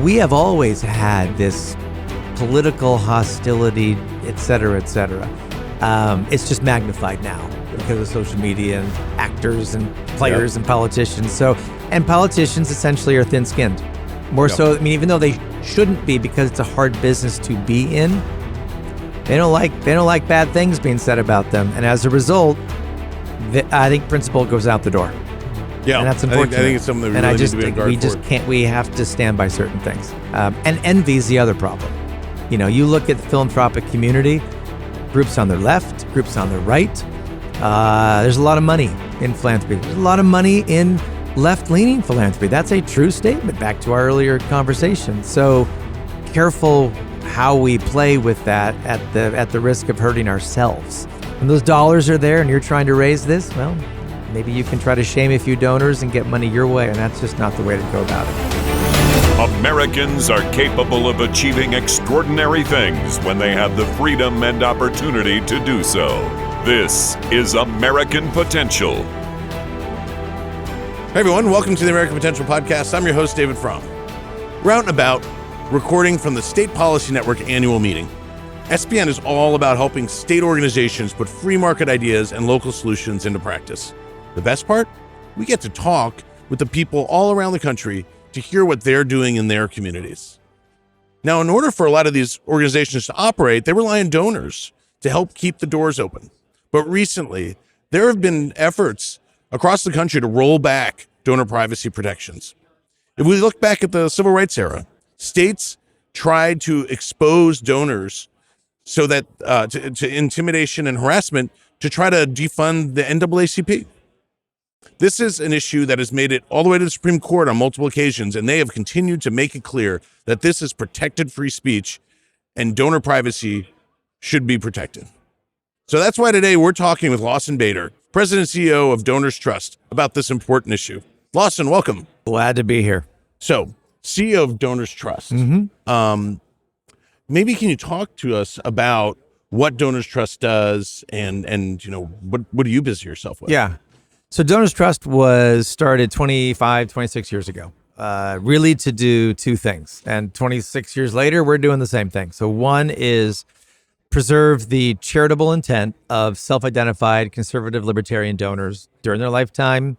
we have always had this political hostility, et cetera, et cetera. It's just magnified now because of social media and actors and players and politicians. And politicians essentially are thin-skinned. More so, I mean, even though they shouldn't be because it's a hard business to be in, they don't like bad things being said about them. And as a result, I think principle goes out the door. Yeah, and that's unfortunate. I think it's something that we really need to be on guard for. We just can't. We have to stand by certain things. And envy is the other problem. You know, you look at the philanthropic community, groups on their left, groups on their right. There's a lot of money in philanthropy. There's a lot of money in left-leaning philanthropy. That's a true statement. Back to our earlier conversation. So careful how we play with that at the risk of hurting ourselves. When those dollars are there and you're trying to raise this, well, maybe you can try to shame a few donors and get money your way, and that's just not the way to go about it. Americans are capable of achieving extraordinary things when they have the freedom and opportunity to do so. This is American Potential. Hey everyone, welcome to the American Potential Podcast. I'm your host, David Fromm. We're out and about, recording from the State Policy Network annual meeting. SPN is all about helping state organizations put free market ideas and local solutions into practice. The best part? We get to talk with the people all around the country to hear what they're doing in their communities. Now, in order for a lot of these organizations to operate, they rely on donors to help keep the doors open. But recently, there have been efforts across the country to roll back donor privacy protections. If we look back at the civil rights era, states tried to expose donors so that to intimidation and harassment to try to defund the NAACP. This is an issue that has made it all the way to the Supreme Court on multiple occasions, and they have continued to make it clear that this is protected free speech and donor privacy should be protected. So that's why today we're talking with Lawson Bader, President and CEO of DonorsTrust, about this important issue. Lawson, welcome. Glad to be here. So, CEO of DonorsTrust. Maybe can you talk to us about what DonorsTrust does and you know, what do you busy yourself with? Yeah. So DonorsTrust was started 26 years ago, really to do two things. And 26 years later, we're doing the same thing. So one is preserve the charitable intent of self-identified conservative libertarian donors during their lifetime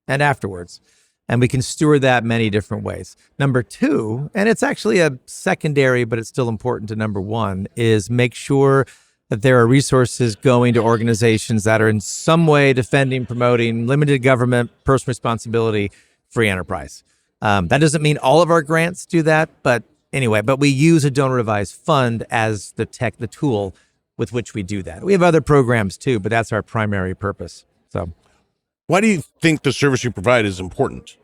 and afterwards. And we can steward that many different ways. Number two, and it's actually a secondary, but it's still important to number one, is make sure that there are resources going to organizations that are in some way defending, promoting limited government, personal responsibility, free enterprise. That doesn't mean all of our grants do that, but anyway, but we use a donor advised fund as the tool with which we do that. We have other programs too, but that's our primary purpose. So, why do you think the service you provide is important?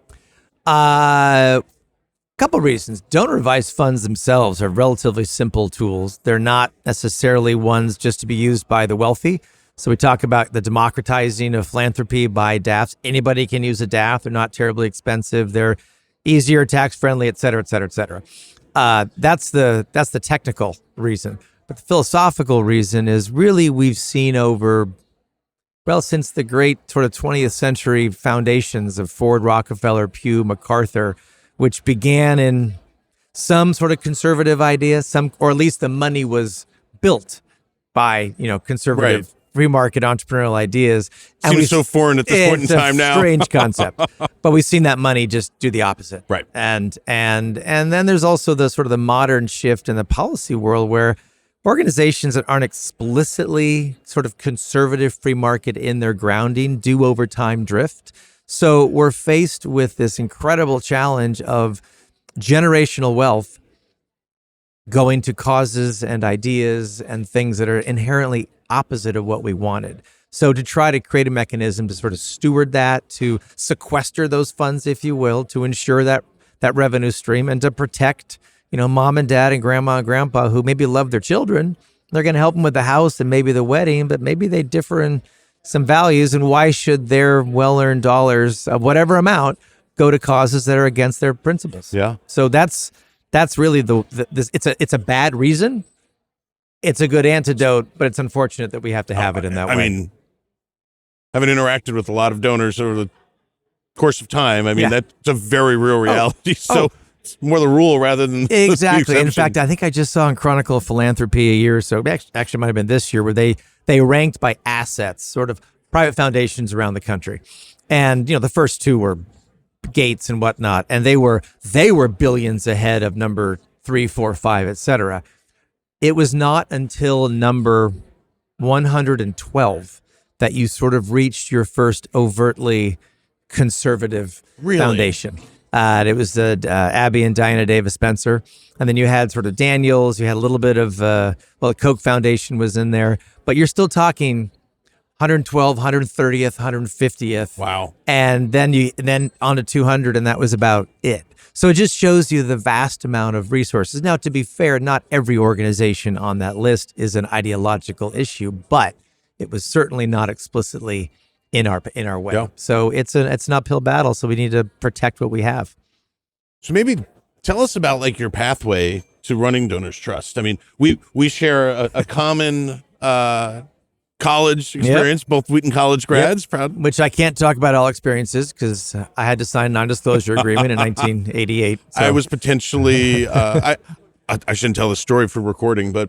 Couple reasons. Donor advised funds themselves are relatively simple tools. They're not necessarily ones just to be used by the wealthy. So we talk about the democratizing of philanthropy by DAFs. Anybody can use a DAF. They're not terribly expensive. They're easier, tax friendly, et cetera, et cetera, et cetera. That's the technical reason. But the philosophical reason is really we've seen since the great sort of 20th century foundations of Ford, Rockefeller, Pew, MacArthur, which began in some sort of conservative idea, or at least the money was built by, conservative free market entrepreneurial ideas. And seems so foreign at this point in time now. It's a strange concept, but we've seen that money just do the opposite. Right. And then there's also the sort of the modern shift in the policy world where organizations that aren't explicitly sort of conservative free market in their grounding do over time drift. So we're faced with this incredible challenge of generational wealth going to causes and ideas and things that are inherently opposite of what we wanted. So to try to create a mechanism to sort of steward that, to sequester those funds, if you will, to ensure that revenue stream and to protect, mom and dad and grandma and grandpa who maybe love their children. They're going to help them with the house and maybe the wedding, but maybe they differ in some values, and why should their well-earned dollars of whatever amount go to causes that are against their principles? Yeah. So that's really it's a bad reason. It's a good antidote, but it's unfortunate that we have to have it in that way. I mean, having interacted with a lot of donors over the course of time, that's a very real reality. So It's more the rule rather than the Exactly. In exception. fact, I think I just saw in Chronicle of Philanthropy a year or so, actually it might have been this year, where they ranked by assets, sort of private foundations around the country. And, the first two were Gates and whatnot, and they were billions ahead of number 3, 4, 5, et cetera. It was not until number 112 that you sort of reached your first overtly conservative foundation. It was Abby and Diana Davis Spencer. And then you had sort of Daniels, you had a little bit of, the Koch Foundation was in there, but you're still talking 112, 130th, 150th. Wow. And then on to 200, and that was about it. So it just shows you the vast amount of resources. Now, to be fair, not every organization on that list is an ideological issue, but it was certainly not explicitly in our way. Yeah. So it's an uphill battle. So we need to protect what we have. So maybe tell us about like your pathway to running DonorsTrust. I mean, we share a common college experience, both Wheaton College grads. Proud. Which I can't talk about all experiences because I had to sign a non-disclosure agreement in 1988. So. I was potentially I shouldn't tell the story for recording, but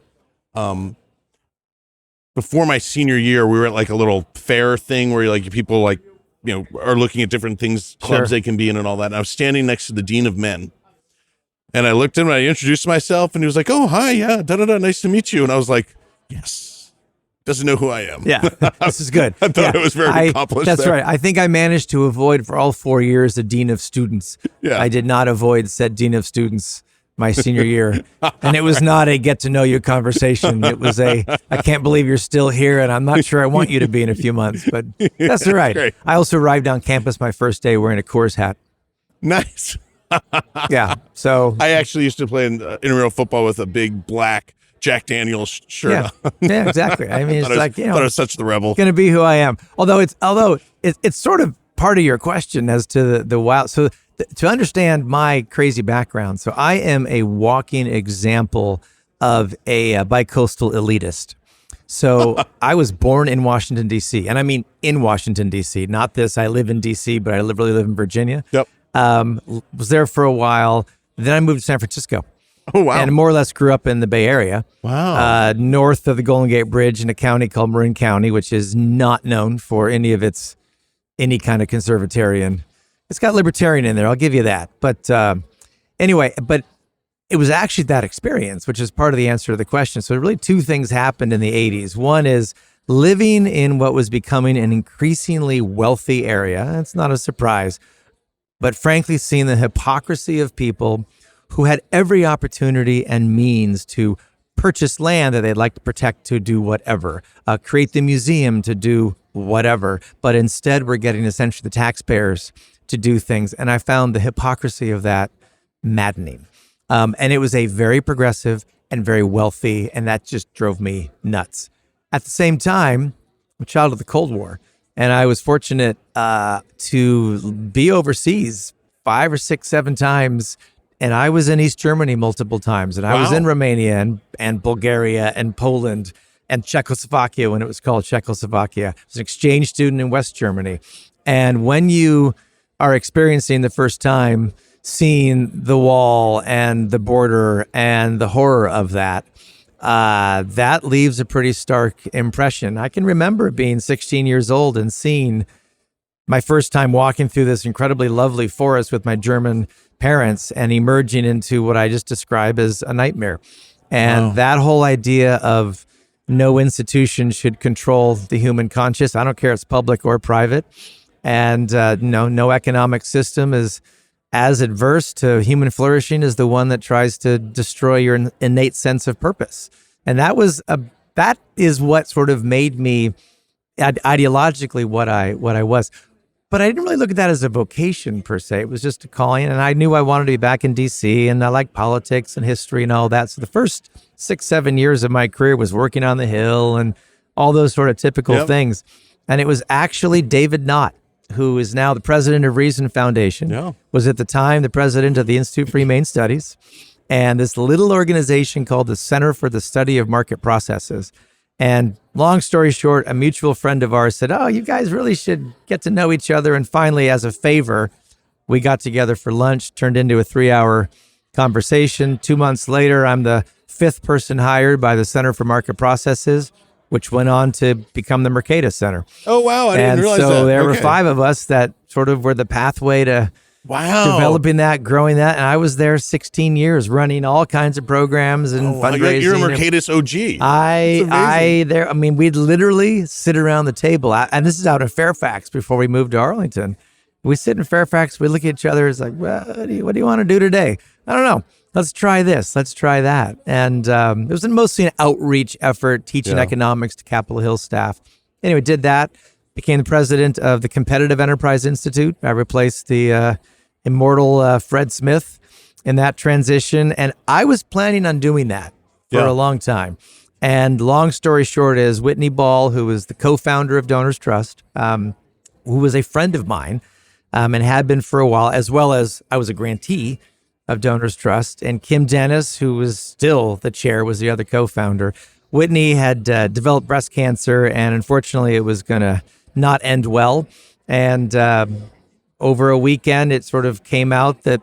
before my senior year, we were at like a little fair thing where like people like are looking at different things, clubs they can be in and all that. And I was standing next to the dean of men. And I looked at him and I introduced myself and he was like, "Oh, hi, yeah, nice to meet you." And I was like, "Yes." Doesn't know who I am. Yeah, this is good. I thought it was very accomplished. That's there. right. I think I managed to avoid for all 4 years the dean of students. Yeah. I did not avoid said dean of students my senior year. And it was not a get to know you conversation. It was I can't believe you're still here and I'm not sure I want you to be in a few months, but that's all right. Great. I also arrived on campus my first day wearing a Coors hat. Nice. Yeah. So I actually used to play in intramural football with a big black Jack Daniels shirt on. Yeah, exactly. I mean, it's like, thought I was such the rebel. Going to be who I am. Although it's sort of part of your question as to the wow. So to understand my crazy background, so I am a walking example of a bicoastal elitist. So I was born in Washington, D.C. And I mean in Washington, D.C. Not this, I live in D.C., but I really live in Virginia. Yep. Was there for a while. Then I moved to San Francisco. Oh, wow. And more or less grew up in the Bay Area. Wow. North of the Golden Gate Bridge in a county called Marin County, which is not known for any kind of conservatarian. It's got libertarian in there, I'll give you that. But anyway, but it was actually that experience, which is part of the answer to the question. So really two things happened in the 80s. One is living in what was becoming an increasingly wealthy area. That's not a surprise. But frankly, seeing the hypocrisy of people who had every opportunity and means to purchase land that they'd like to protect to do whatever, create the museum to do whatever, but instead we're getting essentially the taxpayers to do things. And I found the hypocrisy of that maddening. And it was a very progressive and very wealthy, and that just drove me nuts. At the same time, I'm a child of the Cold War, and I was fortunate to be overseas 5 or 6, 7 times. And I was in East Germany multiple times, and I was in Romania and Bulgaria and Poland and Czechoslovakia when it was called Czechoslovakia. I was an exchange student in West Germany. And when you are experiencing the first time seeing the wall and the border and the horror of that, that leaves a pretty stark impression. I can remember being 16 years old and seeing my first time walking through this incredibly lovely forest with my German parents and emerging into what I just described as a nightmare. And that whole idea of no institution should control the human conscience. I don't care if it's public or private. And no economic system is as adverse to human flourishing as the one that tries to destroy your innate sense of purpose. And that is what sort of made me ideologically what I was. But I didn't really look at that as a vocation per se. It was just a calling, and I knew I wanted to be back in D.C., and I like politics and history and all that. So the first 6, 7 years of my career was working on the Hill and all those sort of typical things. And it was actually David Knott, who is now the president of Reason Foundation, was at the time the president of the Institute for Humane Studies, and this little organization called the Center for the Study of Market Processes. And long story short, a mutual friend of ours said, "Oh, you guys really should get to know each other." And finally, as a favor, we got together for lunch, turned into a 3-hour conversation. 2 months later, I'm the 5th person hired by the Center for Market Processes, which went on to become the Mercatus Center. Oh, wow. I didn't realize that. And so there were Okay. 5 of us that sort of were the pathway to Wow. developing that, growing that. And I was there 16 years running all kinds of programs and fundraising. You're a Mercatus OG. We'd literally sit around the table. And this is out in Fairfax before we moved to Arlington. We sit in Fairfax, we look at each other, it's like, well, what do you want to do today? I don't know. Let's try this. Let's try that. And it was mostly an outreach effort, teaching economics to Capitol Hill staff. Anyway, did that. Became the president of the Competitive Enterprise Institute. I replaced the immortal Fred Smith in that transition. And I was planning on doing that for a long time. And long story short is Whitney Ball, who was the co-founder of DonorsTrust, who was a friend of mine and had been for a while, as well as I was a grantee of DonorsTrust. And Kim Dennis, who was still the chair, was the other co-founder. Whitney had developed breast cancer, and unfortunately, it was going to not end well. And over a weekend, it sort of came out that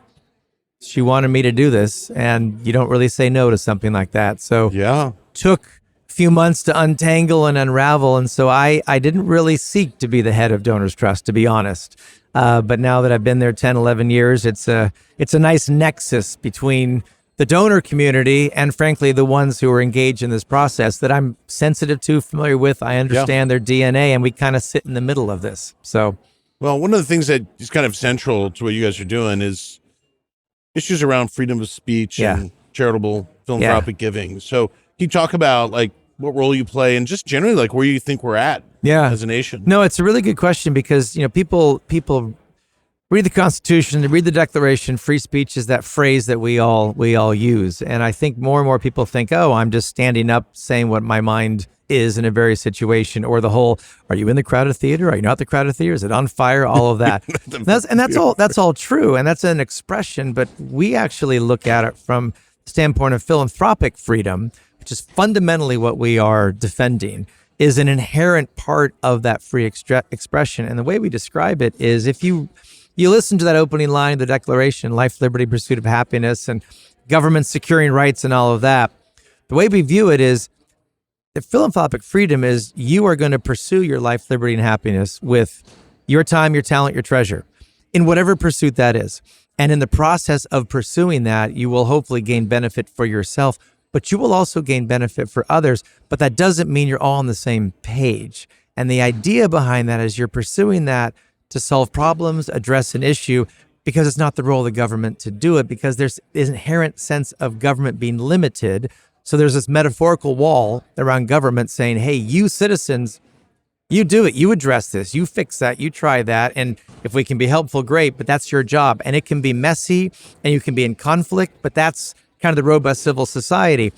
she wanted me to do this, and you don't really say no to something like that. So took a few months to untangle and unravel, and so I didn't really seek to be the head of DonorsTrust, to be honest. But now that I've been there 10, 11 years, it's a nice nexus between the donor community and, frankly, the ones who are engaged in this process that I'm sensitive to, familiar with. I understand their DNA, and we kind of sit in the middle of this. So, well, one of the things that is kind of central to what you guys are doing is issues around freedom of speech and charitable philanthropic giving. So can you talk about like what role you play and just generally like where you think we're at as a nation? No, it's a really good question because, people read the Constitution, they read the Declaration. Free speech is that phrase that we all use. And I think more and more people think, oh, I'm just standing up saying what my mind is in a various situation, or the whole, are you in the crowded theater? Are you not the crowded theater? Is it on fire? All of that. That's all true. And that's an expression, but we actually look at it from the standpoint of philanthropic freedom, which is fundamentally what we are defending, is an inherent part of that free expression. And the way we describe it is if you listen to that opening line of the Declaration, life, liberty, pursuit of happiness, and government securing rights and all of that, the way we view it is that philanthropic freedom is you are going to pursue your life, liberty, and happiness with your time, your talent, your treasure, in whatever pursuit that is. And in the process of pursuing that, you will hopefully gain benefit for yourself, but you will also gain benefit for others. But that doesn't mean you're all on the same page. And the idea behind that is you're pursuing that to solve problems, address an issue, because it's not the role of the government to do it, because there's an inherent sense of government being limited. So there's this metaphorical wall around government saying, hey, you citizens, you do it, you address this, you fix that, you try that. And if we can be helpful, great, but that's your job. And it can be messy and you can be in conflict, but that's kind of the robust civil society.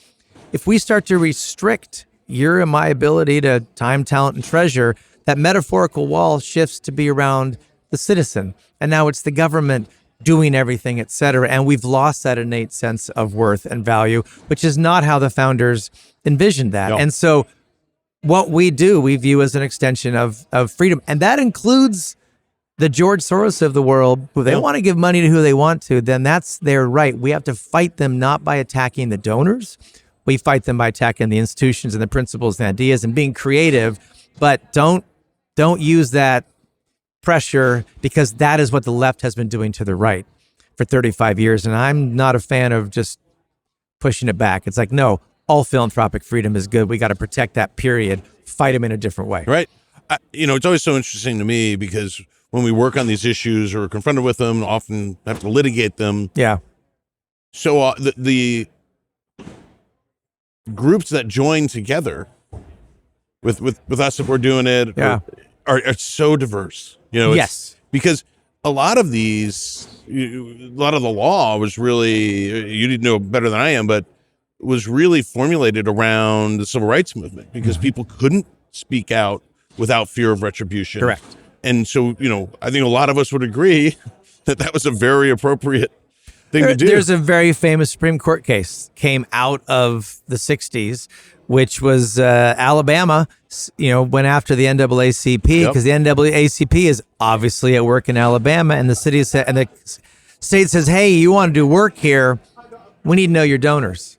If we start to restrict your and my ability to time, talent, and treasure, that metaphorical wall shifts to be around the citizen. And now it's the government doing everything, et cetera. And we've lost that innate sense of worth and value, which is not how the founders envisioned that. No. And so what we do, we view as an extension of freedom. And that includes the George Soros of the world. Who they want to give money to who they want to, then that's their right. We have to fight them not by attacking the donors. We fight them by attacking the institutions and the principles and ideas and being creative, but don't use that pressure, because that is what the left has been doing to the right for 35 years. And I'm not a fan of just pushing it back. It's like, no, all philanthropic freedom is good. We got to protect that, period. Fight them in a different way. Right. It's always so interesting to me because when we work on these issues or are confronted with them, often have to litigate them. Yeah. So the groups that join together with us, if we're doing it, are so diverse. Yes. Because a lot of the law was really, you didn't know better than I am, but was really formulated around the civil rights movement because people couldn't speak out without fear of retribution. Correct. And so, I think a lot of us would agree that was a very appropriate thing to do. There's a very famous Supreme Court case came out of the 60s, which was Alabama, went after the NAACP because the NAACP is obviously at work in Alabama, and the state says, hey, you want to do work here, we need to know your donors.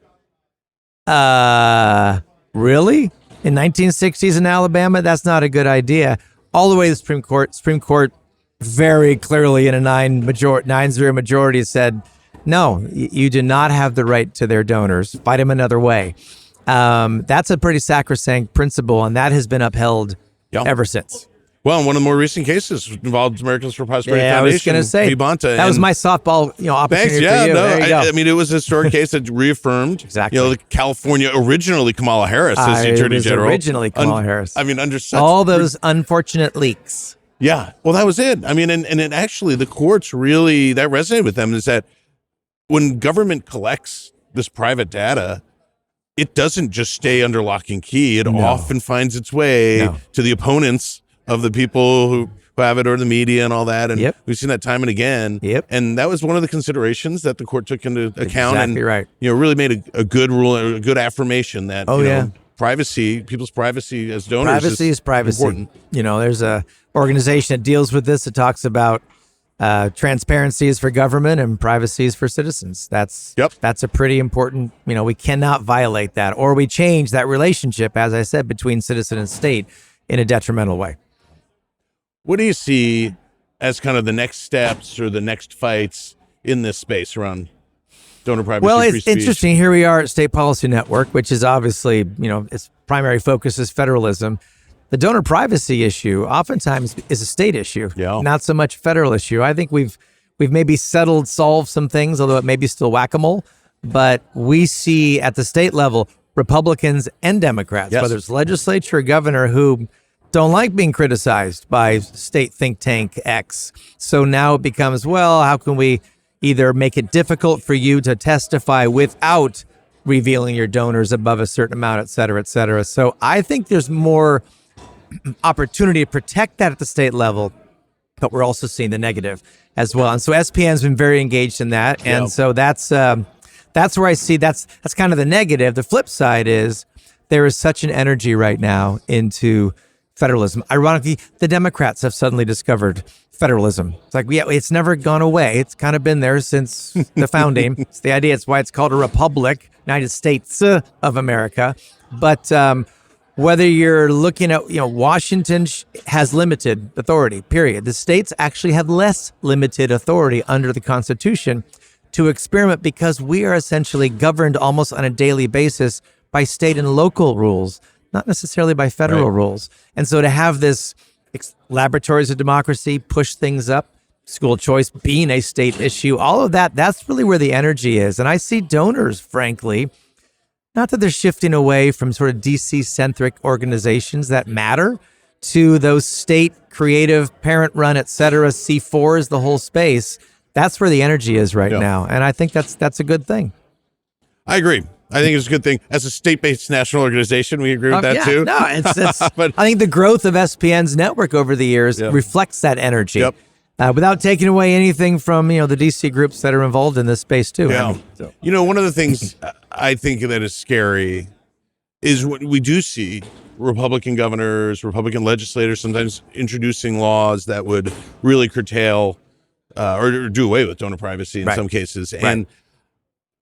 Really? In 1960s in Alabama, that's not a good idea. All the way to the Supreme Court. Supreme Court very clearly in a 9-0 majority said, no, you do not have the right to their donors. Fight them another way. That's a pretty sacrosanct principle, and that has been upheld ever since. Well, one of the more recent cases involved Americans for Prosperity Foundation. I was going to say, that was my softball opportunity for you. No, there you go. I mean, it was a historic case that reaffirmed exactly. California, originally Kamala Harris as the Attorney General. Originally Kamala Harris. I mean, under such... all those unfortunate leaks. Yeah, well, that was it. I mean, and it actually, the courts really, that resonated with them, is that when government collects this private data, it doesn't just stay under lock and key. It often finds its way to the opponents of the people who have it, or the media and all that. And we've seen that time and again. And that was one of the considerations that the court took into account. Exactly right. Really made a good rule, a good affirmation that, privacy, people's privacy as donors privacy is privacy. Important. There's a organization that deals with this. It talks about transparency is for government and privacy is for citizens. That's a pretty important, we cannot violate that, or we change that relationship, as I said, between citizen and state in a detrimental way. What do you see as kind of the next steps or the next fights in this space around donor privacy? Well, it's interesting. Here we are at State Policy Network, which is obviously, its primary focus is federalism. The donor privacy issue oftentimes is a state issue, not so much a federal issue. I think we've maybe solved some things, although it may be still whack-a-mole. But we see at the state level, Republicans and Democrats, whether it's legislature or governor, who don't like being criticized by state think tank X. So now it becomes, well, how can we either make it difficult for you to testify without revealing your donors above a certain amount, et cetera, et cetera. So I think there's more opportunity to protect that at the state level, but we're also seeing the negative as well. And so SPN's been very engaged in that. And so that's where I see that's kind of the negative. The flip side is there is such an energy right now into federalism. Ironically, the Democrats have suddenly discovered federalism. It's like, it's never gone away. It's kind of been there since the founding. It's the idea. It's why it's called a republic, United States of America. But whether you're looking at, Washington has limited authority, period. The states actually have less limited authority under the Constitution to experiment, because we are essentially governed almost on a daily basis by state and local rules, not necessarily by federal rules. And so to have this laboratories of democracy push things up, school choice being a state issue, all of that, that's really where the energy is. And I see donors, frankly, not that they're shifting away from sort of DC-centric organizations that matter to those state, creative, parent-run, et cetera, C4s, the whole space. That's where the energy is right now. And I think that's a good thing. I agree. I think it's a good thing. As a state-based national organization, we agree with that too. No, it's but I think the growth of SPN's network over the years reflects that energy. Without taking away anything from, the DC groups that are involved in this space too. One of the things I think that is scary is what we do see Republican governors, Republican legislators sometimes introducing laws that would really curtail or do away with donor privacy in some cases. And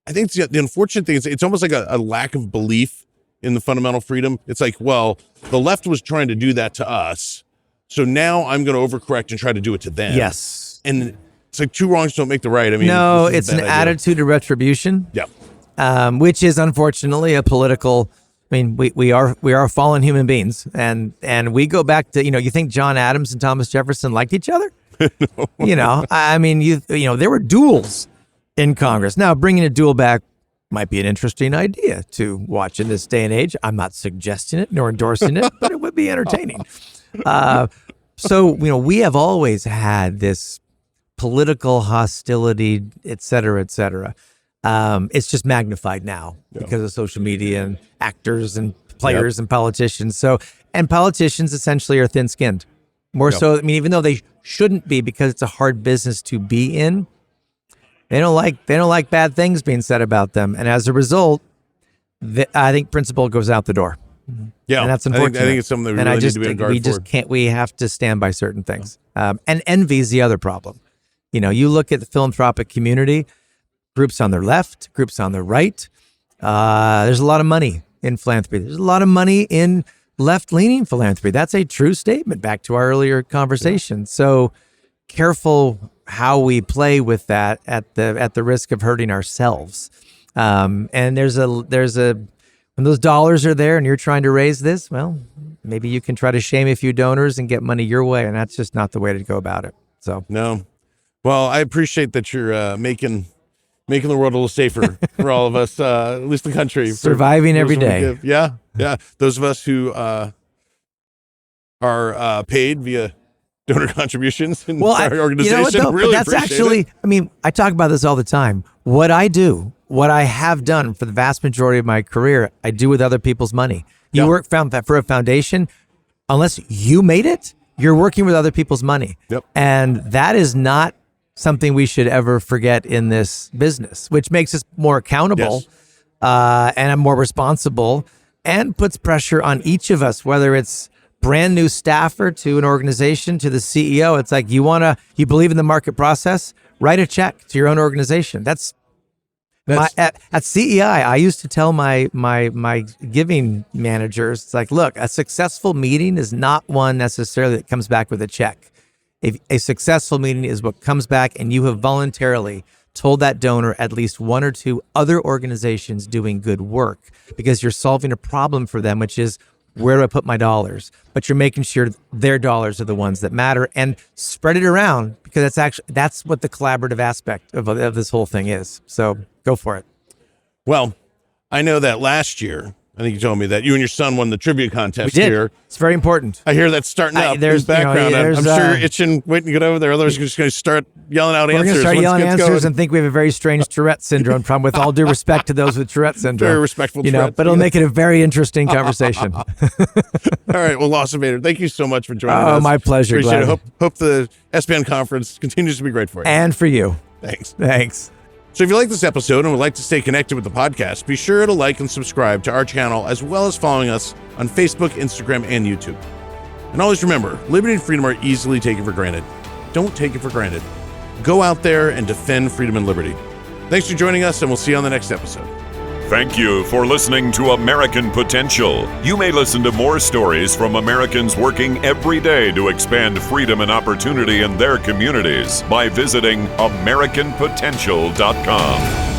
I think the unfortunate thing is it's almost like a lack of belief in the fundamental freedom. It's like, well, the left was trying to do that to us, so now I'm going to overcorrect and try to do it to them. Yes. And it's like two wrongs don't make the right. I mean, no, it's an attitude of retribution. Which is unfortunately a political. I mean, we are fallen human beings, and we go back to, you think John Adams and Thomas Jefferson liked each other? No. I mean, there were duels in Congress. Now, bringing a duel back might be an interesting idea to watch in this day and age. I'm not suggesting it nor endorsing it, but it would be entertaining. So, we have always had this political hostility, et cetera, et cetera. It's just magnified now because of social media and actors and players and politicians. So, and politicians essentially are thin-skinned. More so, I mean, even though they shouldn't be, because it's a hard business to be in, they don't like bad things being said about them. And as a result, I think principle goes out the door. Yeah, and that's unfortunate. I think it's something that we really need to be on guard for. We have to stand by certain things. And envy is the other problem. You look at the philanthropic community, groups on the left, groups on the right. There's a lot of money in philanthropy. There's a lot of money in left-leaning philanthropy. That's a true statement back to our earlier conversation. So careful how we play with that at the risk of hurting ourselves. And there's a when those dollars are there and you're trying to raise this, well, maybe you can try to shame a few donors and get money your way, and that's just not the way to go about it. So no. Well, I appreciate that you're making the world a little safer for all of us, at least the country. Surviving every day. Yeah. Those of us who are paid via donor contributions in our organization. You know what, though? Really but that's actually, it. I mean, I talk about this all the time. What I have done for the vast majority of my career, I do with other people's money. You work for a foundation, unless you made it, you're working with other people's money. Yep. And that is not something we should ever forget in this business, which makes us more accountable and more responsible, and puts pressure on each of us, whether it's brand new staffer to an organization to the CEO. It's like, you believe in the market process, write a check to your own organization. At CEI, I used to tell my giving managers, it's like, look, a successful meeting is not one necessarily that comes back with a check. A successful meeting is what comes back and you have voluntarily told that donor at least one or two other organizations doing good work, because you're solving a problem for them, which is, where do I put my dollars? But you're making sure their dollars are the ones that matter, and spread it around, because that's what the collaborative aspect of this whole thing is. So go for it. Well, I know that last year, I think you told me that you and your son won the trivia contest here. It's very important. I hear that's starting up. There's in the background. I'm sure you're itching, waiting to get over there. Otherwise, you're just going to start yelling out answers. We're going to start yelling answers and think we have a very strange Tourette syndrome problem, with all due respect to those with Tourette syndrome. Very respectful Tourette. But it'll make it a very interesting conversation. All right. Well, Lawson Bader, thank you so much for joining us. Oh, my pleasure. Appreciate it. Hope the SBN conference continues to be great for you. And for you. Thanks. So if you like this episode and would like to stay connected with the podcast, be sure to like and subscribe to our channel, as well as following us on Facebook, Instagram, and YouTube. And always remember, liberty and freedom are easily taken for granted. Don't take it for granted. Go out there and defend freedom and liberty. Thanks for joining us, and we'll see you on the next episode. Thank you for listening to American Potential. You may listen to more stories from Americans working every day to expand freedom and opportunity in their communities by visiting AmericanPotential.com.